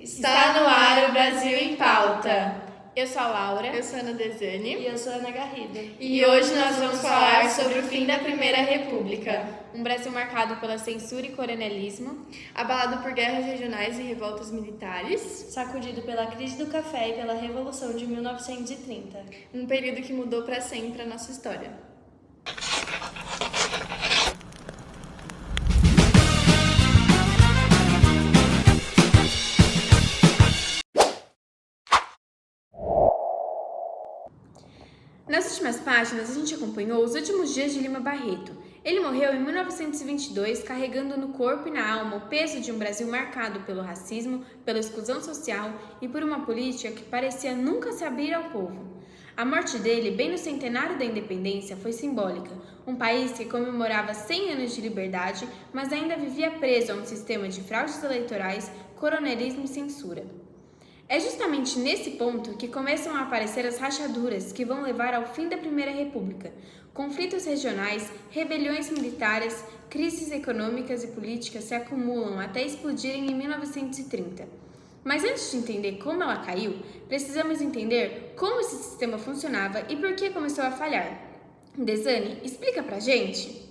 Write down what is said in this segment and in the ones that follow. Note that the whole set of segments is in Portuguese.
Está no ar o Brasil em Pauta. Eu sou a Laura. Eu sou a Ana Desane. E eu sou a Ana Garrido. E hoje nós vamos falar sobre o fim da Primeira República. Um Brasil marcado pela censura e coronelismo, abalado por guerras regionais e revoltas militares, sacudido pela crise do café e pela Revolução de 1930. Um período que mudou para sempre a nossa história. Nas últimas páginas, a gente acompanhou os últimos dias de Lima Barreto. Ele morreu em 1922, carregando no corpo e na alma o peso de um Brasil marcado pelo racismo, pela exclusão social e por uma política que parecia nunca se abrir ao povo. A morte dele, bem no centenário da independência, foi simbólica. Um país que comemorava 100 anos de liberdade, mas ainda vivia preso a um sistema de fraudes eleitorais, coronelismo e censura. É justamente nesse ponto que começam a aparecer as rachaduras que vão levar ao fim da Primeira República. Conflitos regionais, rebeliões militares, crises econômicas e políticas se acumulam até explodirem em 1930. Mas antes de entender como ela caiu, precisamos entender como esse sistema funcionava e por que começou a falhar. Desane, explica pra gente!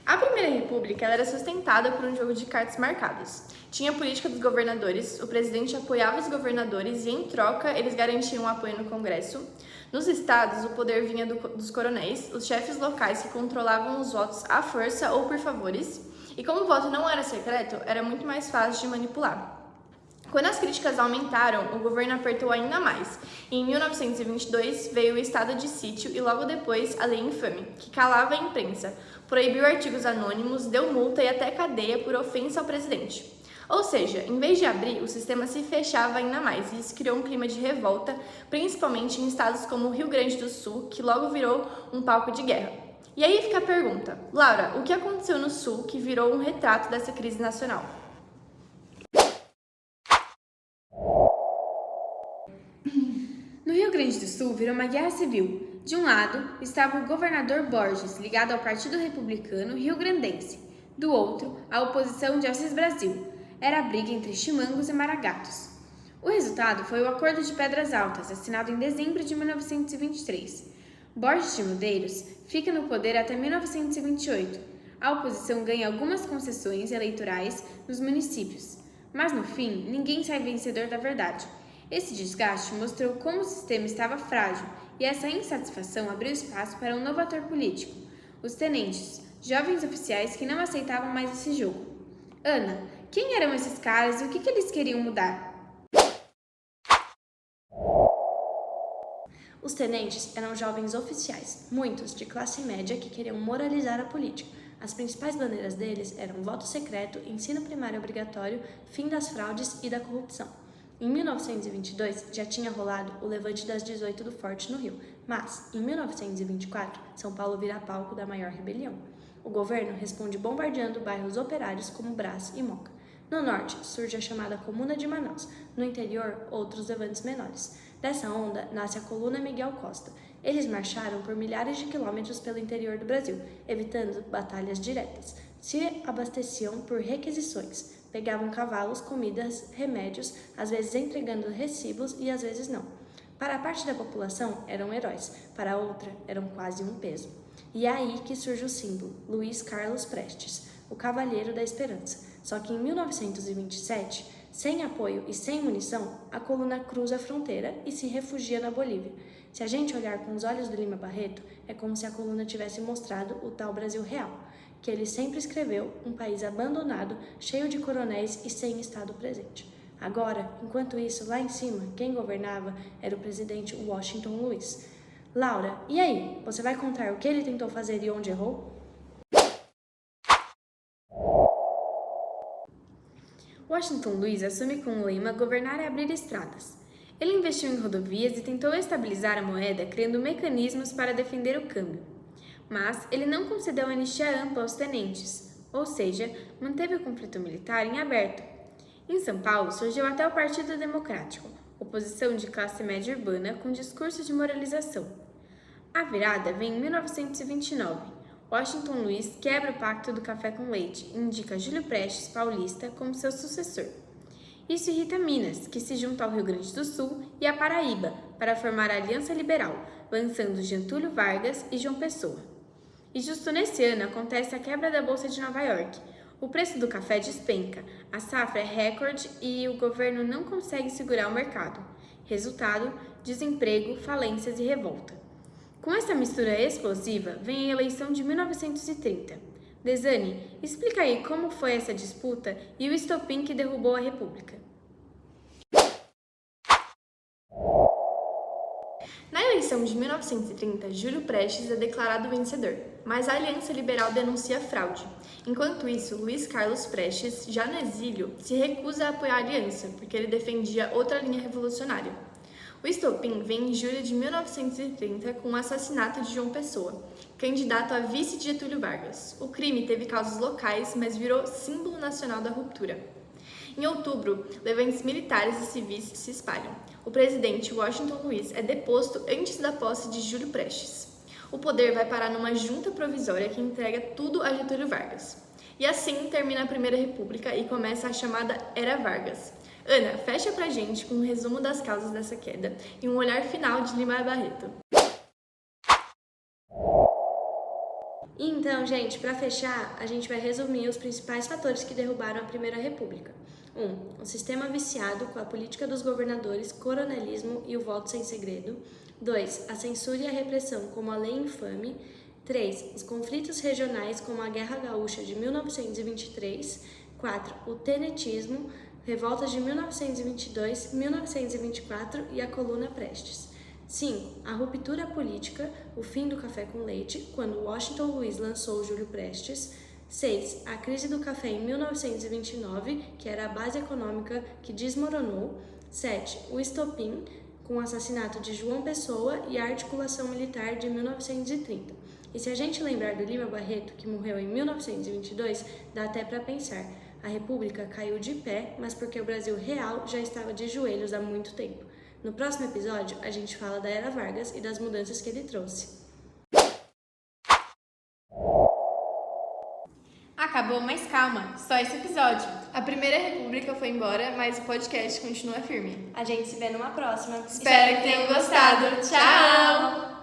A Primeira República ela era sustentada por um jogo de cartas marcadas. Tinha a política dos governadores, o presidente apoiava os governadores e, em troca, eles garantiam apoio no Congresso. Nos estados, o poder vinha dos coronéis, os chefes locais que controlavam os votos à força ou por favores. E como o voto não era secreto, era muito mais fácil de manipular. Quando as críticas aumentaram, o governo apertou ainda mais. E em 1922 veio o estado de sítio e logo depois a Lei Infame, que calava a imprensa, proibiu artigos anônimos, deu multa e até cadeia por ofensa ao presidente. Ou seja, em vez de abrir, o sistema se fechava ainda mais e isso criou um clima de revolta, principalmente em estados como o Rio Grande do Sul, que logo virou um palco de guerra. E aí fica a pergunta, Laura, o que aconteceu no Sul que virou um retrato dessa crise nacional? No Rio Grande do Sul virou uma guerra civil. De um lado estava o governador Borges, ligado ao Partido Republicano Rio-Grandense. Do outro, a oposição de Assis Brasil. Era a briga entre chimangos e maragatos. O resultado foi o Acordo de Pedras Altas, assinado em dezembro de 1923. Borges de Medeiros fica no poder até 1928. A oposição ganha algumas concessões eleitorais nos municípios. Mas no fim, ninguém sai vencedor da verdade. Esse desgaste mostrou como o sistema estava frágil e essa insatisfação abriu espaço para um novo ator político, os tenentes, jovens oficiais que não aceitavam mais esse jogo. Ana, quem eram esses caras e o que eles queriam mudar? Os tenentes eram jovens oficiais, muitos de classe média que queriam moralizar a política. As principais bandeiras deles eram voto secreto, ensino primário obrigatório, fim das fraudes e da corrupção. Em 1922, já tinha rolado o levante das 18 do Forte no Rio, mas, em 1924, São Paulo vira palco da maior rebelião. O governo responde bombardeando bairros operários como Brás e Moca. No norte, surge a chamada Comuna de Manaus, no interior, outros levantes menores. Dessa onda, nasce a Coluna Miguel Costa. Eles marcharam por milhares de quilômetros pelo interior do Brasil, evitando batalhas diretas. Se abasteciam por requisições. Pegavam cavalos, comidas, remédios, às vezes entregando recibos e às vezes não. Para a parte da população, eram heróis, para a outra, eram quase um peso. E é aí que surge o símbolo, Luiz Carlos Prestes, o Cavalheiro da Esperança. Só que em 1927, sem apoio e sem munição, a coluna cruza a fronteira e se refugia na Bolívia. Se a gente olhar com os olhos do Lima Barreto, é como se a coluna tivesse mostrado o tal Brasil real, que ele sempre escreveu, um país abandonado, cheio de coronéis e sem Estado presente. Agora, enquanto isso, lá em cima, quem governava era o presidente Washington Luiz. Laura, e aí? Você vai contar o que ele tentou fazer e onde errou? Washington Luiz assume com o lema governar é abrir estradas. Ele investiu em rodovias e tentou estabilizar a moeda, criando mecanismos para defender o câmbio. Mas ele não concedeu anistia ampla aos tenentes, ou seja, manteve o conflito militar em aberto. Em São Paulo surgiu até o Partido Democrático, oposição de classe média urbana com discurso de moralização. A virada vem em 1929. Washington Luiz quebra o pacto do café com leite e indica Júlio Prestes Paulista como seu sucessor. Isso irrita Minas, que se junta ao Rio Grande do Sul e à Paraíba para formar a Aliança Liberal, lançando Getúlio Vargas e João Pessoa. E justo nesse ano acontece a quebra da Bolsa de Nova York. O preço do café despenca, a safra é recorde e o governo não consegue segurar o mercado. Resultado: desemprego, falências e revolta. Com essa mistura explosiva, vem a eleição de 1930. Desane, explica aí como foi essa disputa e o estopim que derrubou a República. Na eleição de 1930, Júlio Prestes é declarado vencedor, mas a Aliança Liberal denuncia fraude. Enquanto isso, Luiz Carlos Prestes, já no exílio, se recusa a apoiar a aliança, porque ele defendia outra linha revolucionária. O estopim vem em julho de 1930 com o assassinato de João Pessoa, candidato a vice de Getúlio Vargas. O crime teve causas locais, mas virou símbolo nacional da ruptura. Em outubro, levantes militares e civis se espalham. O presidente Washington Luiz é deposto antes da posse de Júlio Prestes. O poder vai parar numa junta provisória que entrega tudo a Getúlio Vargas. E assim termina a Primeira República e começa a chamada Era Vargas. Ana, fecha pra gente com um resumo das causas dessa queda e um olhar final de Lima Barreto. Então, gente, para fechar, a gente vai resumir os principais fatores que derrubaram a Primeira República. 1. O sistema viciado com a política dos governadores, coronelismo e o voto sem segredo. 2. A censura e a repressão como a lei infame. 3. Os conflitos regionais como a Guerra Gaúcha de 1923. 4. O tenetismo, revoltas de 1922, 1924 e a Coluna Prestes. 5. A ruptura política, o fim do café com leite, quando Washington Luiz lançou Júlio Prestes. 6. A crise do café em 1929, que era a base econômica que desmoronou. 7. O estopim, com o assassinato de João Pessoa e a articulação militar de 1930. E se a gente lembrar do Lima Barreto, que morreu em 1922, dá até para pensar. A República caiu de pé, mas porque o Brasil real já estava de joelhos há muito tempo. No próximo episódio, a gente fala da Era Vargas e das mudanças que ele trouxe. Acabou, mas calma, só esse episódio. A Primeira República foi embora, mas o podcast continua firme. A gente se vê numa próxima. Espero que tenham gostado. Tchau!